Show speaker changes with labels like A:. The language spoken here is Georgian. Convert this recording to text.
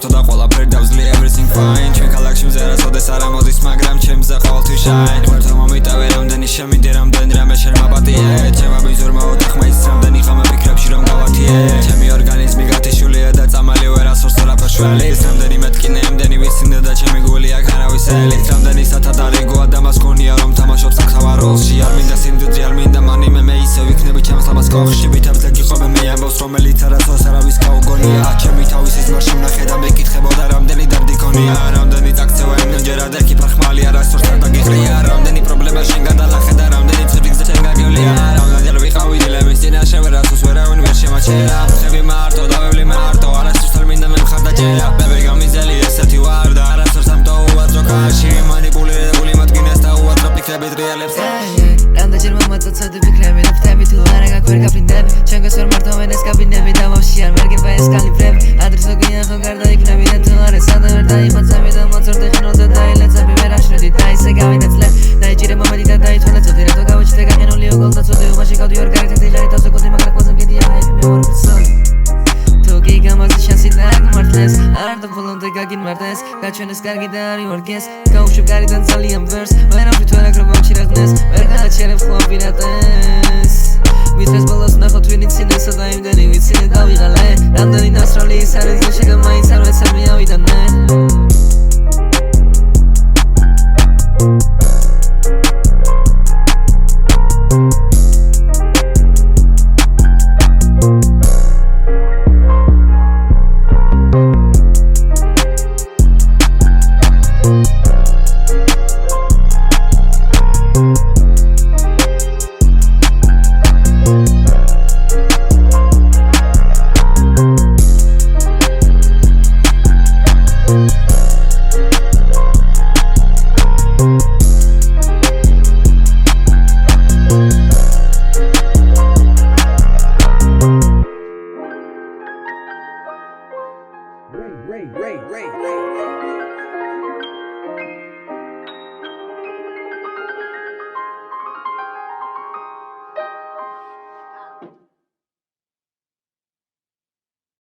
A: მოვთო და ყველაფერი დავძლი everything fine ჩვენ ქალაქში მზერასოდეს არ ამოდის მაგრამ ჩემზე ყოველთვის shine ვერთო მომიტავე რამდენი შემინდი რამდენი რამე შენ მაპატიე ჩემმა ბიზურმა უთახმაიც რამდენი ხამა ფიქრებში რომ გავათიე ჩემი ორგანიზმი გათიშულია და წამალი ვერასოდეს არაფერ შველის რამდენი მეთკინე ამდენი ვიცინდა და ჩემი გული აქ არავის ელის რამდენი სათადარიგოა და მას გონია რომ თამაშობს ახსავარ როლში არ მინდა სიმდიდრე არ მინდა მანი მე ისე ვიქნები ჩემს ამას კოხში ვითებზე გიყობე მე ამბავს რომელიც არასოდეს არავის გაუგონია ჩემი თავის ისმარში ვნახე და მეკითხებოდა რამდენი დარდი გონია რამდენი წაქცევა იმენჯერა და კი ფარხმალი არასოდეს არ დაგიყრია რამდენი პრობლემა შენ გადალახე და რამდენი ცრიგზე შენ გაგევლია რამდენი არ ვიყავი დილემის წინაშე ვერასოდეს ვერავინ ვერ შემაჩერა ხები მარტო და ვევლი მარტო არასოდეს არ მინდა მე მხარდაჭერა ბებე გამიზელი ესეთი ვარ და არასოდეს ამ დაუვაძო კაში მანიპულირებული მათგინეს და უაძრო ფიქრებით რეალებს
B: რამდენჯერ მომაწოცოდი ფიქრები და ფთები თუ არა გაქვერ გაფრინდები ჩემგეს ვერ მარტოვენ ეს კაბინები და ვაფშე არ მერგება ეს კალიბრები ადრესო გინახო გარდა იქნები და თუ არა სადა ვერ დაიხოცები და მოწორდი ხინოზე დაილეცები ვერ აშრედი და ისე გავინეცლებ დაიჭირე მომედი და დაითვალე წოდი რატო გავიჩნდე გაგენული ოგოლ და წოდი უბაში გავდი ორ გარეთ დილარი თავზე კოდი მაგრამ ყველაზე მგედია მე ვარ ფსოლი თუ გიგამაზე შანსი დაგმართლეს არ დაბოლომდე გაგინმარდეს გაჩვენეს კარგი და არ იმორგეს გავუშვებ გარიდან ძალიან ვერს ვერავით ვერ აგრობავ ჩირაღნეს ვერ გააჩერებ ხმობინატეს მითხრეს ბოლოს ნახოთ ვინ იცინესა და იმდენი ვიცინე გავიღალე რამდენი დასრული ის არის შეგა მაინც არ ვეცები